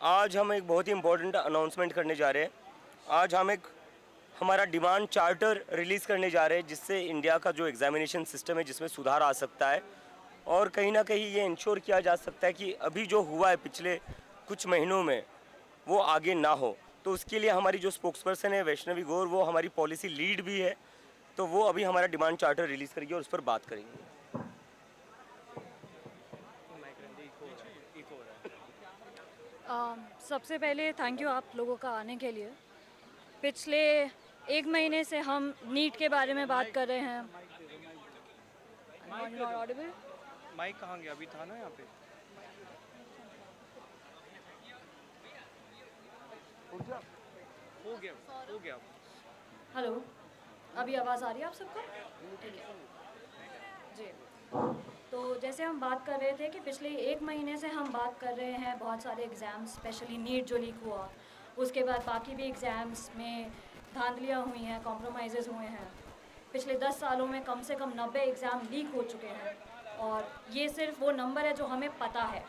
आज हम एक बहुत ही इम्पोर्टेंट अनाउंसमेंट करने जा रहे हैं। आज हम एक हमारा डिमांड चार्टर रिलीज़ करने जा रहे हैं, जिससे इंडिया का जो एग्ज़ामिनेशन सिस्टम है जिसमें सुधार आ सकता है और कहीं ना कहीं ये इंश्योर किया जा सकता है कि अभी जो हुआ है पिछले कुछ महीनों में वो आगे ना हो। तो उसके लिए हमारी जो स्पोक्सपर्सन है वैष्णवी गौर, वो हमारी पॉलिसी लीड भी है, तो वो अभी हमारा डिमांड चार्टर रिलीज़ करेगी और उस पर बात करेंगे। सबसे पहले थैंक यू आप लोगों का आने के लिए। पिछले 1 महीने से हम नीट के बारे में बात कर रहे हैं। ऑडिबल? माइक कहाँ गया? अभी था ना यहाँ पे। हो गया। हेलो, अभी आवाज़ आ रही है आप सबको? ठीक है जी। तो जैसे हम बात कर रहे थे कि पिछले 1 महीने से हम बात कर रहे हैं बहुत सारे एग्ज़ाम्स, स्पेशली नीट जो लीक हुआ, उसके बाद बाकी भी एग्ज़ाम्स में धांधलियाँ हुई हैं, कॉम्प्रोमाइज़ हुए हैं। पिछले 10 सालों में कम से कम 90 एग्ज़ाम लीक हो चुके हैं और ये सिर्फ वो नंबर है जो हमें पता है।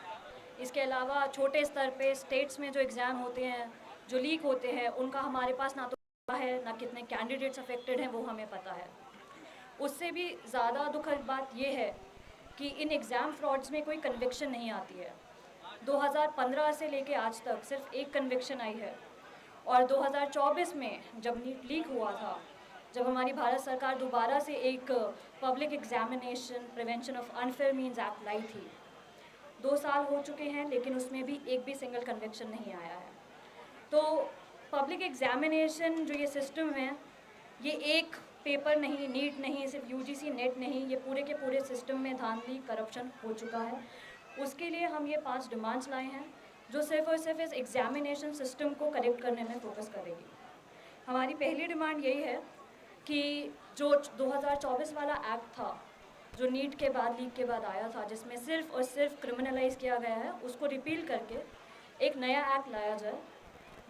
इसके अलावा छोटे स्तर पे स्टेट्स में जो एग्ज़ाम होते हैं, जो लीक होते हैं, उनका हमारे पास ना तो पता है, ना कितने कैंडिडेट्स अफेक्टेड हैं वो हमें पता है। उससे भी ज़्यादा दुखद बात ये है कि इन एग्ज़ाम फ्रॉड्स में कोई कन्विक्शन नहीं आती है। 2015 से लेके आज तक सिर्फ एक कन्विक्शन आई है और 2024 में जब नीट लीक हुआ था, जब हमारी भारत सरकार दोबारा से एक public examination prevention of unfair means act लाई थी, 2 साल हो चुके हैं लेकिन उसमें भी एक भी सिंगल कन्विक्शन नहीं आया है। तो पब्लिक एग्जामिनेशन जो ये सिस्टम है, ये एक पेपर नहीं, नीट नहीं, सिर्फ यूजीसी नेट नहीं, ये पूरे के पूरे सिस्टम में धांधली करप्शन हो चुका है। उसके लिए हम ये 5 डिमांड्स लाए हैं जो सिर्फ और सिर्फ इस एग्जामिनेशन सिस्टम को करेक्ट करने में फोकस करेगी। हमारी पहली डिमांड यही है कि जो 2024 वाला एक्ट था, जो नीट के बाद लीक के बाद आया था, जिसमें सिर्फ और सिर्फ क्रिमिनलाइज किया गया है, उसको रिपील करके एक नया एक्ट लाया जाए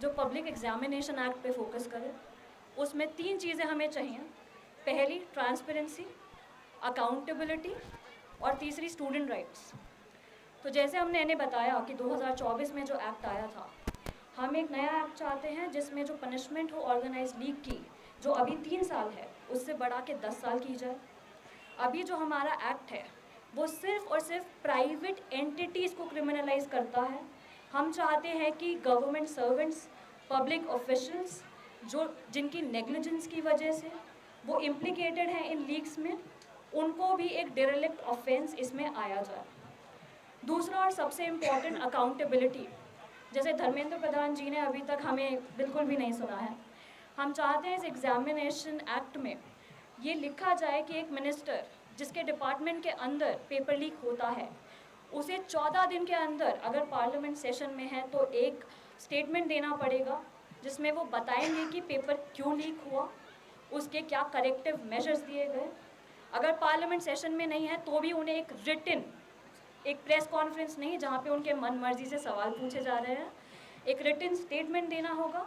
जो पब्लिक एग्जामिनेशन एक्ट पे फोकस करे। उसमें 3 चीज़ें हमें चाहिए। पहली ट्रांसपेरेंसी, अकाउंटेबिलिटी और तीसरी स्टूडेंट राइट्स। तो जैसे हमने इन्हें बताया कि 2024 में जो एक्ट आया था, हम एक नया एक्ट चाहते हैं जिसमें जो पनिशमेंट हो ऑर्गेनाइज लीक की, जो अभी 3 साल है, उससे बढ़ा के 10 साल की जाए। अभी जो हमारा एक्ट है वो सिर्फ और सिर्फ प्राइवेट एंटिटीज़ को क्रिमिनलाइज करता है। हम चाहते हैं कि गवर्नमेंट सर्वेंट्स, पब्लिक ऑफिशियल्स जिनकी नेग्लिजेंस की वजह से वो इम्प्लिकेटेड हैं इन लीक्स में, उनको भी एक डेरेलिक्ट ऑफेंस इसमें आया जाए। दूसरा और सबसे इम्पॉर्टेंट, अकाउंटेबिलिटी। जैसे धर्मेंद्र प्रधान जी ने अभी तक हमें बिल्कुल भी नहीं सुना है। हम चाहते हैं इस एग्जामिनेशन एक्ट में ये लिखा जाए कि एक मिनिस्टर जिसके डिपार्टमेंट के अंदर पेपर लीक होता है, उसे 14 दिन के अंदर अगर पार्लियामेंट सेशन में है तो एक स्टेटमेंट देना पड़ेगा जिसमें वो बताएंगे कि पेपर क्यों लीक हुआ, उसके क्या करेक्टिव मेजर्स दिए गए। अगर पार्लियामेंट सेशन में नहीं है तो भी उन्हें एक रिटन, एक प्रेस कॉन्फ्रेंस नहीं जहाँ पे उनके मन मर्जी से सवाल पूछे जा रहे हैं, एक रिटन स्टेटमेंट देना होगा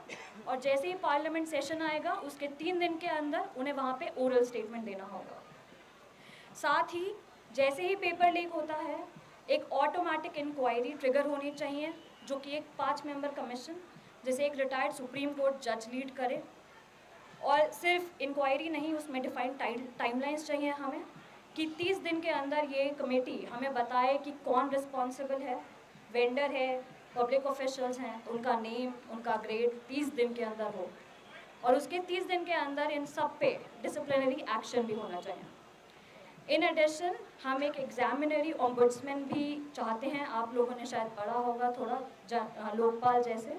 और जैसे ही पार्लियामेंट सेशन आएगा उसके 3 दिन के अंदर उन्हें वहाँ पे ओरल स्टेटमेंट देना होगा। साथ ही जैसे ही पेपर लीक होता है, एक ऑटोमेटिक इंक्वायरी ट्रिगर होनी चाहिए जो कि एक 5 मेंबर कमीशन, जैसे एक रिटायर्ड सुप्रीम कोर्ट जज लीड करे। और सिर्फ इंक्वायरी नहीं, उसमें डिफाइंड टाइमलाइंस चाहिए हमें कि 30 दिन के अंदर ये कमेटी हमें बताए कि कौन रिस्पॉन्सिबल है, वेंडर है, पब्लिक ऑफिशियल्स हैं, तो उनका नेम, उनका ग्रेड 30 दिन के अंदर हो और उसके 30 दिन के अंदर इन सब पे डिसिप्लिनरी एक्शन भी होना चाहिए। इन एडिशन हम एक एग्जामिनरी ऑम्बुड्समैन भी चाहते हैं। आप लोगों ने शायद पढ़ा होगा थोड़ा लोकपाल जैसे,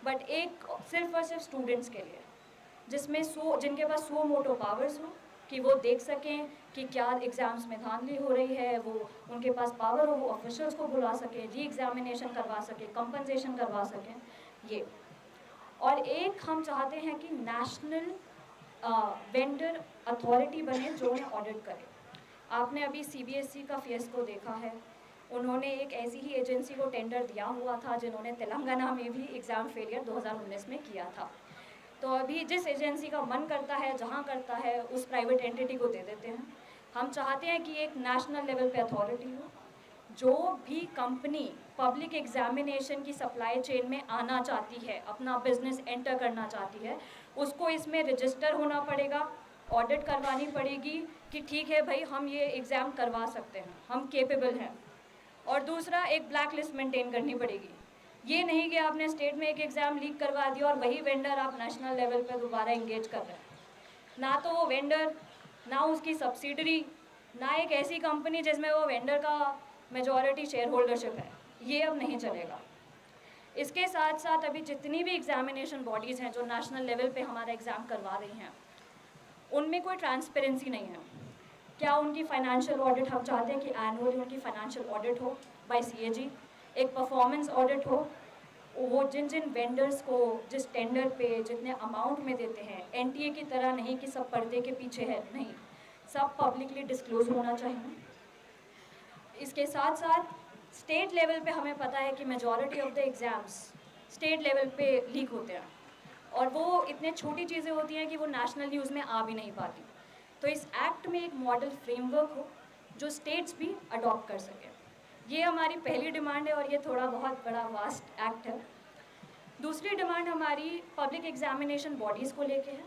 बट एक सिर्फ और सिर्फ स्टूडेंट्स के लिए, जिसमें जिनके पास 100 मोटो पावर्स हो कि वो देख सकें कि क्या एग्ज़ाम्स में धांधली हो रही है, वो उनके पास पावर हो, वो ऑफिशियल्स को बुला सकें, री एग्जामिनेशन करवा सकें, कंपनसेशन करवा सकें ये। और एक हम चाहते हैं कि नेशनल वेंडर अथॉरिटी बने जो उन्हें ऑडिट करे। आपने अभी सीबीएसई का फियस्को देखा है, उन्होंने एक ऐसी ही एजेंसी को टेंडर दिया हुआ था जिन्होंने तेलंगाना में भी एग्ज़ाम फेलियर 2019 में किया था। तो अभी जिस एजेंसी का मन करता है, जहाँ करता है, उस प्राइवेट एंटिटी को दे देते हैं। हम चाहते हैं कि एक नेशनल लेवल पे अथॉरिटी हो जो भी कंपनी पब्लिक एग्जामिनेशन की सप्लाई चेन में आना चाहती है, अपना बिजनेस एंटर करना चाहती है, उसको इसमें रजिस्टर होना पड़ेगा, ऑडिट करवानी पड़ेगी कि ठीक है भाई हम ये एग्ज़ाम करवा सकते हैं, हम केपेबल हैं। और दूसरा, एक ब्लैक लिस्ट मेंटेन करनी पड़ेगी। ये नहीं कि आपने स्टेट में एक एग्ज़ाम लीक करवा दिया और वही वेंडर आप नेशनल लेवल पर दोबारा इंगेज कर रहे हैं। ना तो वो वेंडर, ना उसकी सब्सिडरी, ना एक ऐसी कंपनी जिसमें वो वेंडर का मेजॉरिटी शेयर होल्डरशिप है, ये अब नहीं चलेगा। इसके साथ साथ अभी जितनी भी एग्जामिनेशन बॉडीज़ हैं जो नेशनल लेवल पे हमारा एग्ज़ाम करवा रही हैं, उनमें कोई ट्रांसपेरेंसी नहीं है। क्या उनकी फाइनेंशियल ऑडिट, हम चाहते हैं कि एनुअली उनकी फाइनेंशियल ऑडिट हो बाय सीएजी, एक परफॉर्मेंस ऑडिट हो, वो जिन जिन वेंडर्स को जिस टेंडर पे जितने अमाउंट में देते हैं, एनटीए की तरह नहीं कि सब पर्दे के पीछे है, नहीं, सब पब्लिकली डिस्क्लोज होना चाहिए। इसके साथ साथ स्टेट लेवल पे हमें पता है कि majority of the exams state level पे लीक होते हैं, और वो इतने छोटी चीज़ें होती हैं कि वो नेशनल न्यूज़ में आ भी नहीं पाती। तो इस एक्ट में एक मॉडल फ्रेमवर्क हो जो स्टेट्स भी अडॉप्ट कर सकें, ये हमारी पहली डिमांड है, और ये थोड़ा बहुत बड़ा वास्ट एक्ट है। दूसरी डिमांड हमारी पब्लिक एग्जामिनेशन बॉडीज़ को लेके है,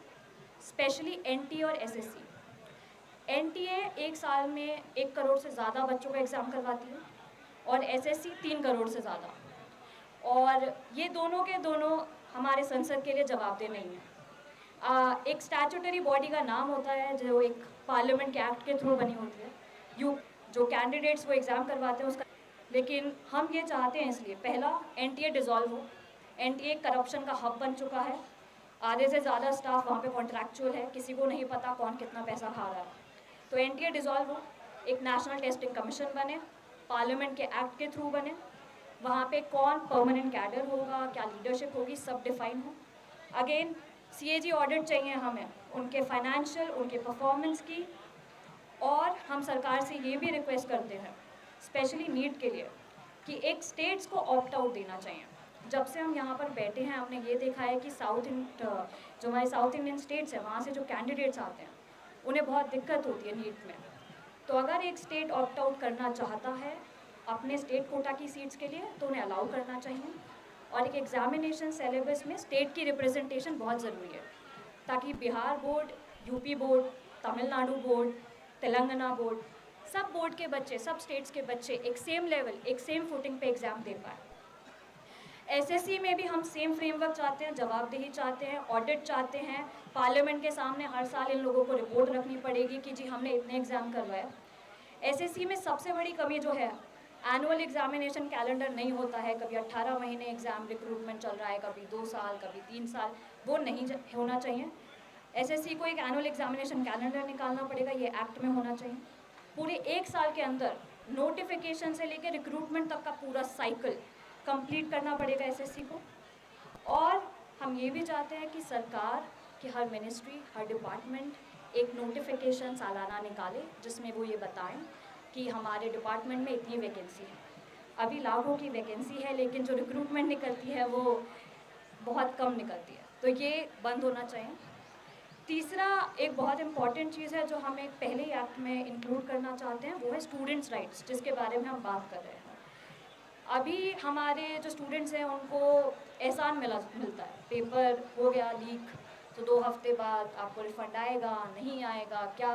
स्पेशली एनटीए और एसएससी। एनटीए एक साल में 1 करोड़ से ज़्यादा बच्चों का एग्ज़ाम करवाती है, और एसएससी 3 करोड़ से ज़्यादा, और ये दोनों के दोनों हमारे संसद के लिए जवाबदेह नहीं है। एक स्टैट्यूटरी बॉडी का नाम होता है जो एक पार्लियामेंट के एक्ट के थ्रू बनी होती है, जो कैंडिडेट्स वो एग्ज़ाम करवाते हैं उसका। लेकिन हम ये चाहते हैं, इसलिए पहला, एनटीए डिज़ोल्व हो। एनटीए करप्शन का हब बन चुका है, आधे से ज़्यादा स्टाफ वहाँ पे कॉन्ट्रैक्चुअल है, किसी को नहीं पता कौन कितना पैसा खा रहा है। तो एनटीए डिज़ोल्व हो, एक नेशनल टेस्टिंग कमीशन बने, पार्लियामेंट के एक्ट के थ्रू बने, वहाँ पे कौन परमानेंट कैडर होगा, क्या लीडरशिप होगी, सब डिफाइन हो। अगेन सीएजी ऑडिट चाहिए हमें, उनके फाइनेंशियल, उनके परफॉर्मेंस की। और हम सरकार से ये भी रिक्वेस्ट करते हैं, स्पेशली नीट के लिए, कि एक स्टेट्स को ऑप्ट आउट देना चाहिए। जब से हम यहाँ पर बैठे हैं, हमने ये देखा है कि जो हमारे साउथ इंडियन स्टेट्स हैं, वहाँ से जो कैंडिडेट्स आते हैं उन्हें बहुत दिक्कत होती है नीट में। तो अगर एक स्टेट ऑप्ट आउट करना चाहता है अपने स्टेट कोटा की सीट्स के लिए, तो उन्हें अलाउ करना चाहिए। और एक एग्जामिनेशन सिलेबस में स्टेट की रिप्रेजेंटेशन बहुत ज़रूरी है, ताकि Bihar board, UP board, Tamil Nadu board, Telangana board, सब बोर्ड के बच्चे, सब स्टेट्स के बच्चे एक सेम लेवल, एक सेम फुटिंग पे एग्ज़ाम दे पाए। एसएससी में भी हम सेम फ्रेमवर्क चाहते हैं, जवाबदेही चाहते हैं, ऑडिट चाहते हैं। पार्लियामेंट के सामने हर साल इन लोगों को रिपोर्ट रखनी पड़ेगी कि जी हमने इतने एग्ज़ाम करवाए। एसएससी में सबसे बड़ी कमी जो है, एनुअल एग्जामिनेशन कैलेंडर नहीं होता है, कभी 18 महीने एग्ज़ाम रिक्रूटमेंट चल रहा है, कभी 2 साल, कभी 3 साल, वो नहीं होना चाहिए। एसएससी को एक एनुअल एग्जामिनेशन कैलेंडर निकालना पड़ेगा, ये एक्ट में होना चाहिए। पूरे 1 साल के अंदर नोटिफिकेशन से लेकर रिक्रूटमेंट तक का पूरा साइकिल कंप्लीट करना पड़ेगा एसएससी को। और हम ये भी चाहते हैं कि सरकार की हर मिनिस्ट्री, हर डिपार्टमेंट एक नोटिफिकेशन सालाना निकाले, जिसमें वो ये बताएं कि हमारे डिपार्टमेंट में इतनी वैकेंसी है। अभी लाखों की वैकेंसी है, लेकिन जो रिक्रूटमेंट निकलती है वो बहुत कम निकलती है, तो ये बंद होना चाहिए। तीसरा, एक बहुत इम्पॉर्टेंट चीज़ है जो हम एक पहले ही एक्ट में इंक्लूड करना चाहते हैं, वो है स्टूडेंट्स राइट्स, जिसके बारे में हम बात कर रहे हैं। अभी हमारे जो स्टूडेंट्स हैं उनको एहसान मिलता है, पेपर हो गया लीक तो 2 हफ्ते बाद आपको रिफ़ंड आएगा, नहीं आएगा, क्या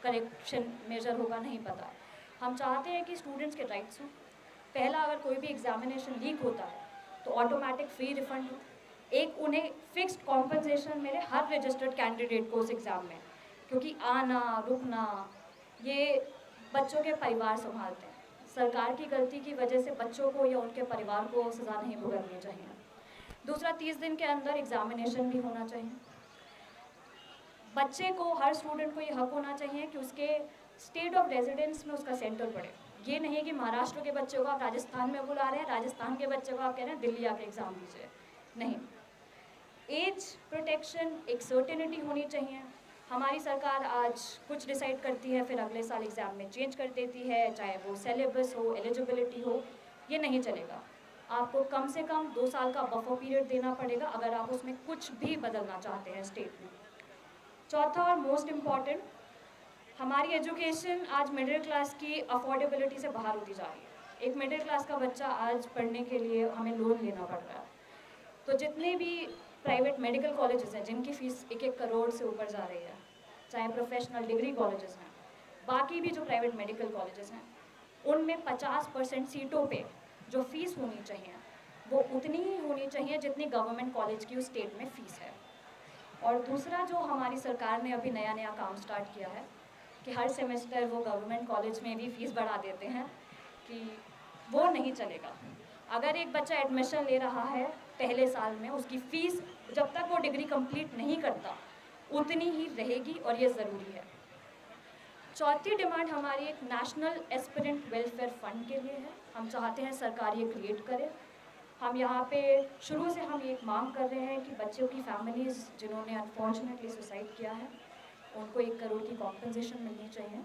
करेक्शन मेजर होगा, नहीं पता है। हम चाहते हैं कि स्टूडेंट्स के राइट्स हों। पहला, अगर कोई भी एग्जामिनेशन लीक होता है तो ऑटोमेटिक फ्री रिफ़ंड हो, एक उन्हें फिक्स्ड कॉम्पनसेशन मिले हर रजिस्टर्ड कैंडिडेट को उस एग्ज़ाम में, क्योंकि आना रुकना ये बच्चों के परिवार संभालते हैं। सरकार की गलती की वजह से बच्चों को या उनके परिवार को सज़ा नहीं भुगतनी चाहिए। दूसरा, 30 दिन के अंदर एग्जामिनेशन भी होना चाहिए। बच्चे को, हर स्टूडेंट को ये हक होना चाहिए कि उसके स्टेट ऑफ रेजिडेंस में उसका सेंटर पड़े। ये नहीं कि महाराष्ट्र के बच्चे को आप राजस्थान में बुला रहे हैं, राजस्थान के बच्चे को आप कह रहे हैं दिल्ली आके एग्ज़ाम दीजिए, नहीं। एज प्रोटेक्शन, एक सर्टेनिटी होनी चाहिए। हमारी सरकार आज कुछ डिसाइड करती है, फिर अगले साल एग्ज़ाम में चेंज कर देती है, चाहे वो सिलेबस हो, एलिजिबिलिटी हो, ये नहीं चलेगा। आपको कम से कम 2 साल का बफर पीरियड देना पड़ेगा अगर आप उसमें कुछ भी बदलना चाहते हैं स्टेट में। चौथा और मोस्ट इम्पॉर्टेंट, हमारी एजुकेशन आज मिडिल क्लास की अफोर्डेबिलिटी से बाहर होती जा रही है। एक मिडिल क्लास का बच्चा आज पढ़ने के लिए हमें लोन लेना पड़ रहा है। तो जितने भी प्राइवेट मेडिकल कॉलेजेस हैं जिनकी फ़ीस 1-1 करोड़ से ऊपर जा रही है, चाहे प्रोफेशनल डिग्री कॉलेजेस हैं, बाकी भी जो प्राइवेट मेडिकल कॉलेजेस हैं, उनमें 50% सीटों पे जो फ़ीस होनी चाहिए वो उतनी ही होनी चाहिए जितनी गवर्नमेंट कॉलेज की उस स्टेट में फ़ीस है। और दूसरा जो हमारी सरकार ने अभी नया नया काम स्टार्ट किया है कि हर सेमेस्टर वो गवर्नमेंट कॉलेज में भी फ़ीस बढ़ा देते हैं, कि वो नहीं चलेगा। अगर एक बच्चा एडमिशन ले रहा है पहले साल में, उसकी फ़ीस जब तक वो डिग्री कंप्लीट नहीं करता उतनी ही रहेगी और ये ज़रूरी है। चौथी डिमांड हमारी एक नेशनल एस्पिरेंट वेलफेयर फंड के लिए है। हम चाहते हैं सरकार ये क्रिएट करे। हम यहाँ पे शुरू से हम ये मांग कर रहे हैं कि बच्चों की फैमिलीज़ जिन्होंने अनफॉर्चुनेटली सुसाइड किया है उनको 1 करोड़ की कॉम्पनसेशन मिलनी चाहिए,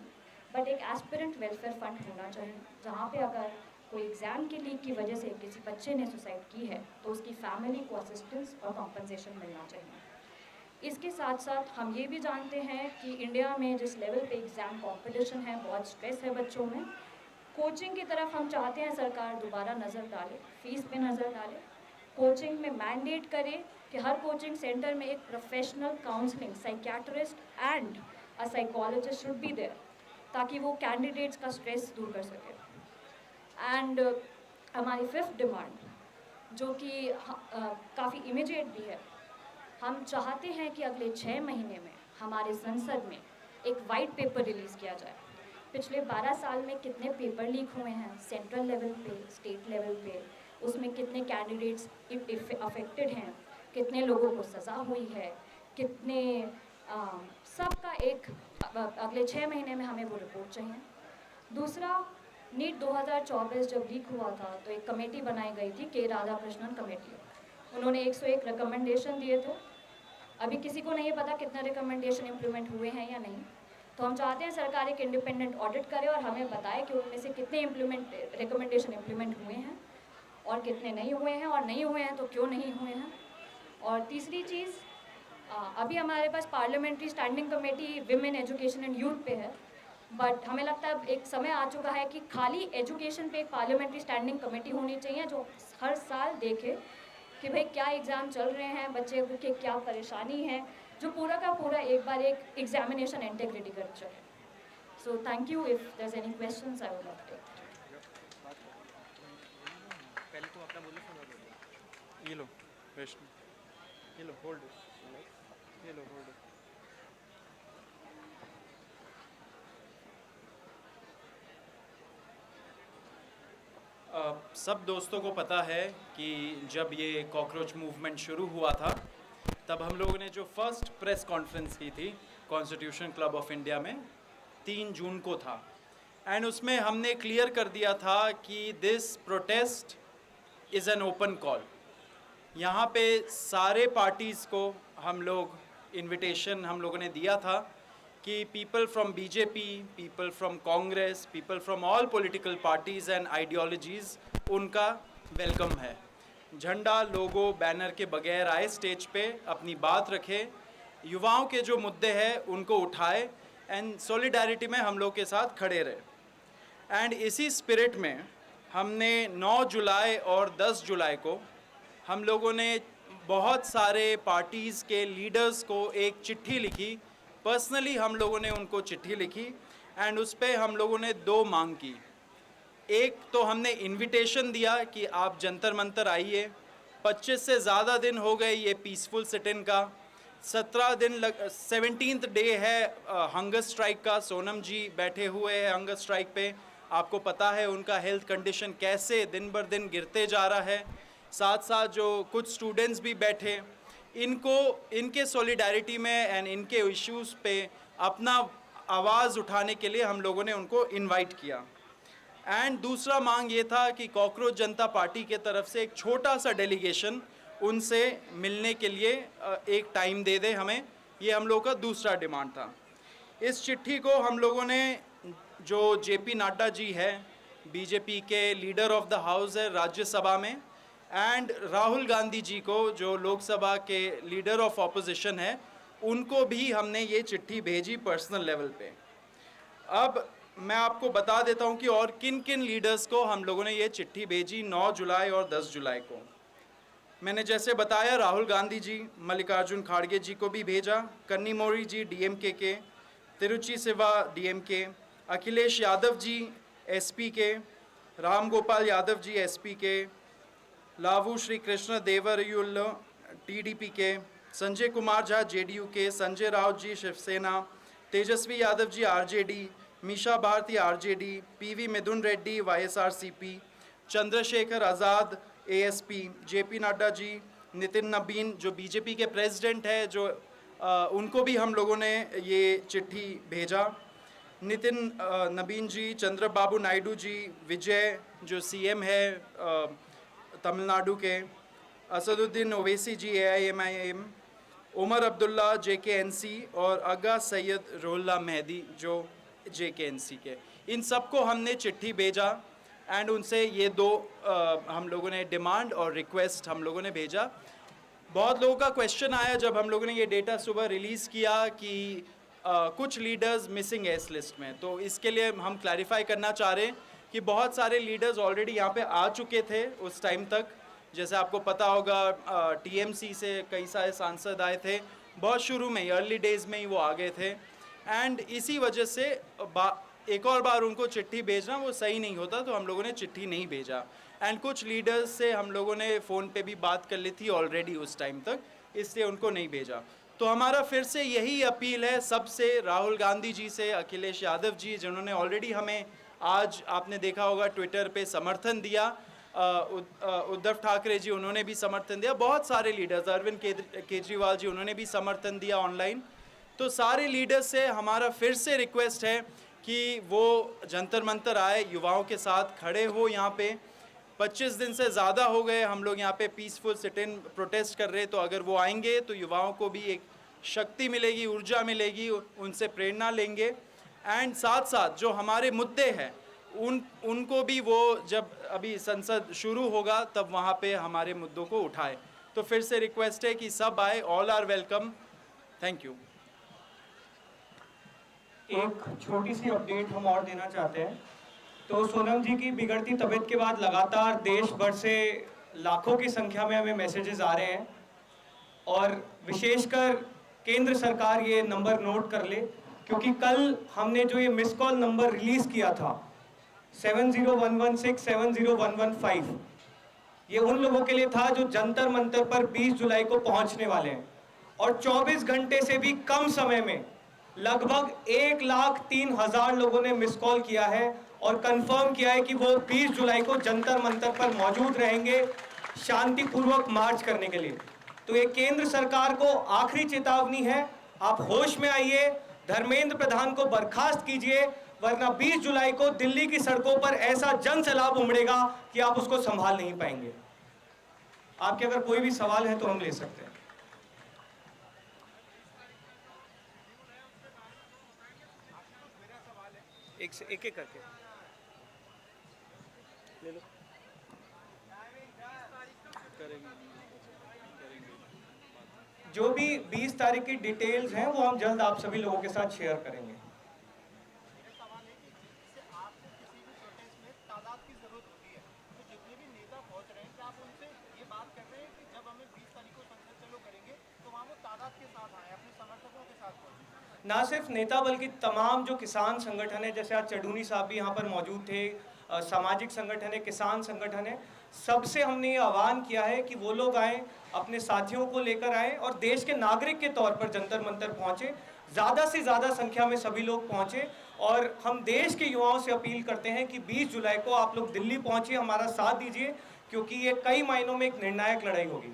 बट एक एस्पिरेंट वेलफेयर फंड होना चाहिए जहाँ पे अगर कोई एग्ज़ाम की लीक की वजह से किसी बच्चे ने सुसाइड की है तो उसकी फैमिली को असिस्टेंस और कॉम्पनसेशन मिलना चाहिए। इसके साथ साथ हम ये भी जानते हैं कि इंडिया में जिस लेवल पे एग्ज़ाम कंपटीशन है, बहुत स्ट्रेस है बच्चों में, कोचिंग की तरफ हम चाहते हैं सरकार दोबारा नज़र डाले, फ़ीस पे नज़र डाले, कोचिंग में मैंडेट करे कि हर कोचिंग सेंटर में एक professional counselling psychiatrist and a psychologist should be there, ताकि वो कैंडिडेट्स का स्ट्रेस दूर कर सके। एंड हमारी 5th डिमांड जो कि काफ़ी इमीडिएट भी है, हम चाहते हैं कि अगले 6 महीने में हमारे संसद में एक वाइट पेपर रिलीज़ किया जाए। पिछले 12 साल में कितने पेपर लीक हुए हैं सेंट्रल लेवल पे, स्टेट लेवल पे, उसमें कितने कैंडिडेट्स अफेक्टेड हैं, कितने लोगों को सज़ा हुई है, कितने सबका एक अगले 6 महीने में हमें वो रिपोर्ट चाहिए। दूसरा, नीट 2024 जब लीक हुआ था तो एक कमेटी बनाई गई थी, के राधाकृष्णन कमेटी। उन्होंने 101 रिकमेंडेशन दिए थे। अभी किसी को नहीं पता कितने रिकमेंडेशन इम्प्लीमेंट हुए हैं या नहीं। तो हम चाहते हैं सरकार एक इंडिपेंडेंट ऑडिट करे और हमें बताए कि उनमें से कितने रिकमेंडेशन इम्प्लीमेंट हुए हैं और कितने नहीं हुए हैं, और नहीं हुए हैं तो क्यों नहीं हुए हैं। और तीसरी चीज़, अभी हमारे पास parliamentary standing committee women education and youth पे है, बट हमें लगता है अब एक समय आ चुका है कि खाली एजुकेशन पे एक पार्लियामेंट्री स्टैंडिंग कमेटी होनी चाहिए जो हर साल देखे कि भाई क्या एग्ज़ाम चल रहे हैं, बच्चे के क्या परेशानी है, जो पूरा का पूरा एक बार एक एग्जामिनेशन इंटीग्रिटी कर चुके। So thank you. If there is any questions I would like to take. पहले तो अपना बोलो फिर मैं बोलूँ। ये लो वैष्णु, ये लो होल्ड, ये लो होल्ड। सब दोस्तों को पता है कि जब ये कॉकरोच मूवमेंट शुरू हुआ था तब हम लोगों ने जो फर्स्ट प्रेस कॉन्फ्रेंस की थी कॉन्स्टिट्यूशन क्लब ऑफ इंडिया में 3 जून को था, एंड उसमें हमने क्लियर कर दिया था कि this protest is an open call. यहाँ पे सारे पार्टीज़ को हम लोग इनविटेशन हम लोगों ने दिया था कि people from BJP, people from Congress, people from all political parties and ideologies, उनका वेलकम है। झंडा, लोगो, बैनर के बगैर आए स्टेज पे, अपनी बात रखे, युवाओं के जो मुद्दे हैं उनको उठाए एंड सॉलिडारिटी में हम लोग के साथ खड़े रहे। एंड इसी स्पिरिट में हमने 9 जुलाई और 10 जुलाई को हम लोगों ने बहुत सारे पार्टीज़ के लीडर्स को एक चिट्ठी लिखी। पर्सनली हम लोगों ने उनको चिट्ठी लिखी एंड उस पर हम लोगों ने 2 मांग की। एक तो हमने इनविटेशन दिया कि आप जंतर मंतर आइए। 25 से ज़्यादा दिन हो गए ये पीसफुल सिट इन का। 17th डे है हंगर स्ट्राइक का। सोनम जी बैठे हुए हैं हंगर स्ट्राइक पे। आपको पता है उनका हेल्थ कंडीशन कैसे दिन बर दिन गिरते जा रहा है। साथ साथ जो कुछ स्टूडेंट्स भी बैठे, इनको इनके सॉलिडारिटी में एंड इनके इश्यूज़ पे अपना आवाज़ उठाने के लिए हम लोगों ने उनको इनवाइट किया। एंड दूसरा मांग ये था कि कॉकरोच जनता पार्टी के तरफ से एक छोटा सा डेलीगेशन उनसे मिलने के लिए एक टाइम दे दे हमें। ये हम लोगों का दूसरा डिमांड था। इस चिट्ठी को हम लोगों ने, जो जेपी नड्डा जी है, बीजेपी के लीडर ऑफ द हाउस है राज्यसभा में, एंड राहुल गांधी जी को जो लोकसभा के लीडर ऑफ ऑपोजिशन है, उनको भी हमने ये चिट्ठी भेजी पर्सनल लेवल पे। अब मैं आपको बता देता हूं कि और किन किन लीडर्स को हम लोगों ने ये चिट्ठी भेजी 9 जुलाई और 10 जुलाई को। मैंने जैसे बताया राहुल गांधी जी, मल्लिकार्जुन खड़गे जी को भी भेजा, कन्नीमोड़ी जी डीएमके के, तिरुचि सिवा डीएमके, अखिलेश यादव जी एसपी के, राम गोपाल यादव जी एसपी के, लावू श्री कृष्ण देवरयुल टीडीपी के, संजय कुमार झा जेडीयू के, Sanjay Raut ji Shiv Sena, Tejashwi Yadav ji RJD, Misha Bharti RJD, PV Mithun Reddy YSRCP, Chandrashekhar Azad ASP, JP Nadda ji, Nitin Nabin जो बीजेपी के प्रेसिडेंट है, जो उनको भी हम लोगों ने ये चिट्ठी भेजा, नितिन नबीन जी, चंद्रबाबू नायडू जी, विजय जो सीएम है तमिलनाडु के, असदुद्दीन ओवैसी जी एआईएमआईएम, उमर अब्दुल्ला जेकेएनसी और अगा सैयद रोहुल्ला मेहदी जो जेकेएनसी के, इन सबको हमने चिट्ठी भेजा एंड उनसे ये दो हम लोगों ने डिमांड और रिक्वेस्ट हम लोगों ने भेजा। बहुत लोगों का क्वेश्चन आया जब हम लोगों ने ये डेटा सुबह रिलीज़ किया कि कुछ लीडर्स मिसिंग है इस लिस्ट में, तो इसके लिए हम क्लैरिफाई करना चाह रहे हैं कि बहुत सारे लीडर्स ऑलरेडी यहाँ पे आ चुके थे उस टाइम तक। जैसे आपको पता होगा टीएमसी से कई सारे सांसद आए थे, बहुत शुरू में ही अर्ली डेज़ में ही वो आ गए थे एंड इसी वजह से एक और बार उनको चिट्ठी भेजना वो सही नहीं होता, तो हम लोगों ने चिट्ठी नहीं भेजा एंड कुछ लीडर्स से हम लोगों ने फ़ोन पे भी बात कर ली थी ऑलरेडी उस टाइम तक, इसलिए उनको नहीं भेजा। तो हमारा फिर से यही अपील है सबसे, राहुल गांधी जी से, अखिलेश यादव जी जिन्होंने ऑलरेडी हमें आज आपने देखा होगा ट्विटर पे समर्थन दिया, उद्धव ठाकरे जी उन्होंने भी समर्थन दिया, बहुत सारे लीडर्स, अरविंद केजरीवाल जी उन्होंने भी समर्थन दिया ऑनलाइन। तो सारे लीडर्स से हमारा फिर से रिक्वेस्ट है कि वो जंतर मंतर आए, युवाओं के साथ खड़े हो। यहाँ पे 25 दिन से ज़्यादा हो गए हम लोग यहाँ पे पीसफुल सिट इन प्रोटेस्ट कर रहे, तो अगर वो आएंगे तो युवाओं को भी एक शक्ति मिलेगी, ऊर्जा मिलेगी, उनसे प्रेरणा लेंगे एंड साथ साथ जो हमारे मुद्दे हैं उनको भी वो जब अभी संसद शुरू होगा तब वहाँ पे हमारे मुद्दों को उठाए। तो फिर से रिक्वेस्ट है कि सब आए, all are welcome. Thank you. एक छोटी सी अपडेट हम और देना चाहते हैं। तो सोनम जी की बिगड़ती तबीयत के बाद लगातार देश भर से लाखों की संख्या में हमें मैसेजेस आ रहे हैं और विशेषकर केंद्र सरकार ये नंबर नोट कर ले, क्योंकि कल हमने जो ये मिस कॉल नंबर रिलीज किया था 7011670115, ये उन लोगों के लिए था जो जंतर मंतर पर 20 जुलाई को पहुंचने वाले हैं और 24 घंटे से भी कम समय में लगभग 1,03,000 लोगों ने मिस कॉल किया है और कंफर्म किया है कि वो 20 जुलाई को जंतर मंतर पर मौजूद रहेंगे शांतिपूर्वक मार्च करने के लिए। तो ये केंद्र सरकार को आखिरी चेतावनी है, आप होश में आइए, धर्मेंद्र प्रधान को बर्खास्त कीजिए, वरना 20 जुलाई को दिल्ली की सड़कों पर ऐसा जन सैलाब उमड़ेगा कि आप उसको संभाल नहीं पाएंगे। आपके अगर कोई भी सवाल है तो हम ले सकते हैं। एक एक करके ले लो। जो भी 20 तारीख की डिटेल्स हैं वो हम जल्द आप सभी लोगों के साथ शेयर करेंगे। ना सिर्फ नेता बल्कि तमाम जो किसान संगठन है, जैसे आज चढ़ूनी साहब भी यहाँ पर मौजूद थे, सामाजिक संगठन है, किसान संगठन है, सबसे हमने ये आह्वान किया है कि वो लोग आएँ, अपने साथियों को लेकर आएँ और देश के नागरिक के तौर पर जंतर मंतर पहुँचे, ज़्यादा से ज़्यादा संख्या में सभी लोग पहुँचे। और हम देश के युवाओं से अपील करते हैं कि 20 जुलाई को आप लोग दिल्ली पहुँचिए, हमारा साथ दीजिए, क्योंकि ये कई मायनों में एक निर्णायक लड़ाई होगी।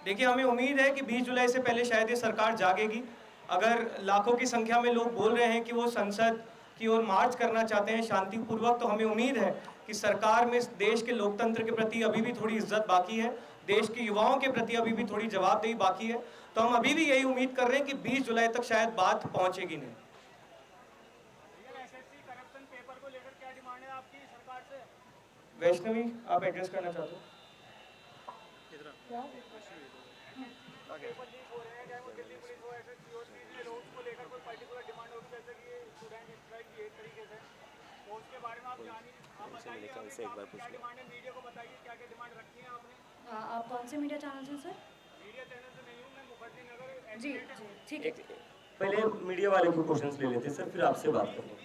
देखिए, हमें उम्मीद है कि 20 जुलाई से पहले शायद ये सरकार जागेगी। अगर लाखों की संख्या में लोग बोल रहे हैं कि वो संसद की ओर मार्च करना चाहते हैं शांतिपूर्वक, तो हमें उम्मीद है कि सरकार में देश के लोकतंत्र के प्रति अभी भी थोड़ी इज्जत बाकी है, देश के युवाओं के प्रति अभी भी थोड़ी जवाबदेही बाकी है। तो हम अभी भी यही उम्मीद कर रहे हैं कि 20 जुलाई तक शायद बात पहुँचेगी नहीं। वैष्णवी, आप एड्रेस करना चाहते हो? से एक बार पूछ लो। आप कौन से मीडिया चैनल से सर? जी जी ठीक है। पहले मीडिया वाले को क्वेश्चंस ले लेते सर, फिर आपसे बात करेंगे।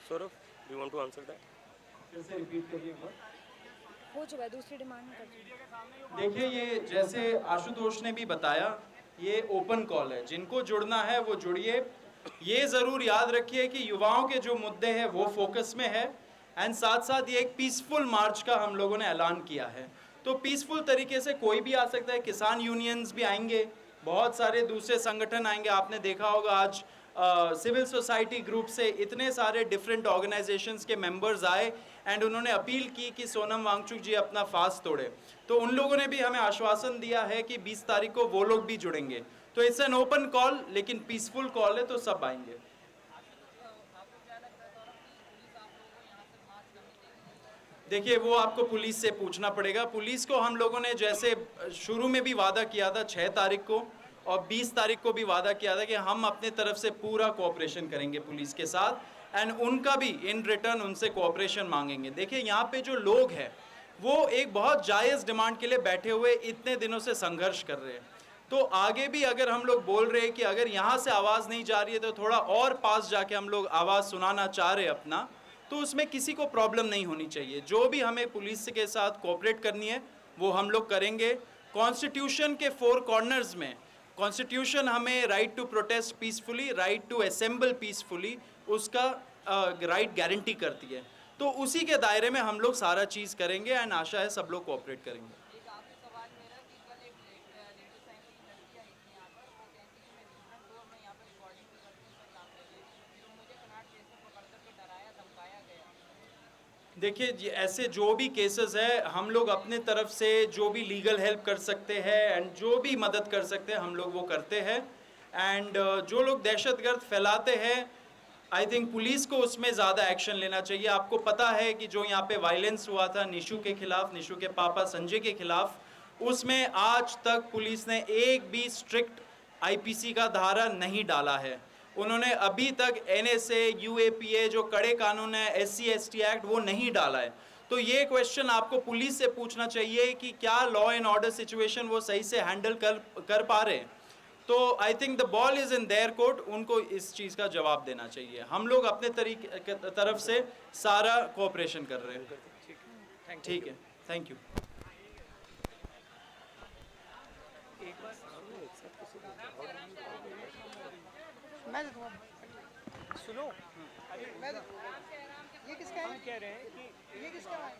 Saurabh, you want to answer that? फिर से रिपीट करिए एक बार। हो चुका है, दूसरी डिमांड कर चुके। देखिए, ये जैसे आशुतोष ने भी बताया, ये ओपन कॉल है, जिनको जुड़ना है वो जुड़िए। ये ज़रूर याद रखिए कि युवाओं के जो मुद्दे हैं वो फोकस में है, एंड साथ साथ ये एक पीसफुल मार्च का हम लोगों ने ऐलान किया है। तो पीसफुल तरीके से कोई भी आ सकता है, किसान यूनियंस भी आएंगे, बहुत सारे दूसरे संगठन आएंगे। आपने देखा होगा आज सिविल सोसाइटी ग्रुप से इतने सारे डिफरेंट ऑर्गेनाइजेशंस के मेंबर्स आए एंड उन्होंने अपील की कि सोनम वांगचुक जी अपना फास्ट तोड़े। तो उन लोगों ने भी हमें आश्वासन दिया है कि 20 तारीख को वो लोग भी जुड़ेंगे। तो इट्स एन ओपन कॉल, लेकिन पीसफुल कॉल है, तो सब आएंगे। देखिए, वो आपको पुलिस से पूछना पड़ेगा। पुलिस को हम लोगों ने जैसे शुरू में भी वादा किया था 6 तारीख को, और 20 तारीख को भी वादा किया था कि हम अपने तरफ से पूरा कोऑपरेशन करेंगे पुलिस के साथ, एंड उनका भी इन रिटर्न उनसे कोऑपरेशन मांगेंगे। देखिए, यहाँ पे जो लोग हैं वो एक बहुत जायज़ डिमांड के लिए बैठे हुए इतने दिनों से संघर्ष कर रहे हैं। तो आगे भी अगर हम लोग बोल रहे हैं कि अगर यहाँ से आवाज़ नहीं जा रही है तो थोड़ा और पास जाके हम लोग आवाज़ सुनाना चाह रहे हैं अपना, तो उसमें किसी को प्रॉब्लम नहीं होनी चाहिए। जो भी हमें पुलिस के साथ कोऑपरेट करनी है वो हम लोग करेंगे। कॉन्स्टिट्यूशन के 4 कॉर्नर्स में कॉन्स्टिट्यूशन हमें right to protest peacefully, right to assemble peacefully, उसका राइट गारंटी करती है। तो उसी के दायरे में हम लोग सारा चीज़ करेंगे, एंड आशा है सब लोग कोऑपरेट करेंगे। देखिए, ऐसे जो भी केसेस है हम लोग अपने तरफ से जो भी लीगल हेल्प कर सकते हैं एंड जो भी मदद कर सकते हैं हम लोग वो करते हैं। एंड जो लोग दहशतगर्द फैलाते हैं, आई थिंक पुलिस को उसमें ज़्यादा एक्शन लेना चाहिए। आपको पता है कि जो यहाँ पे वायलेंस हुआ था निशु के खिलाफ, निशु के पापा संजय के खिलाफ, उसमें आज तक पुलिस ने एक भी स्ट्रिक्ट आईपीसी का धारा नहीं डाला है। उन्होंने अभी तक एनएसए, यूएपीए जो कड़े कानून है, एससी एसटी एक्ट, वो नहीं डाला है। तो ये क्वेश्चन आपको पुलिस से पूछना चाहिए कि क्या लॉ एंड ऑर्डर सिचुएशन वो सही से हैंडल कर पा रहे हैं। तो I think the ball is in their court, उनको इस चीज़ का जवाब देना चाहिए। हम लोग अपने तरीके तरफ से सारा कोऑपरेशन कर रहे हैं। ठीक है, थैंक यू। मैं सुनो, ये किसका है? हम कह रहे हैं कि ये किसका है?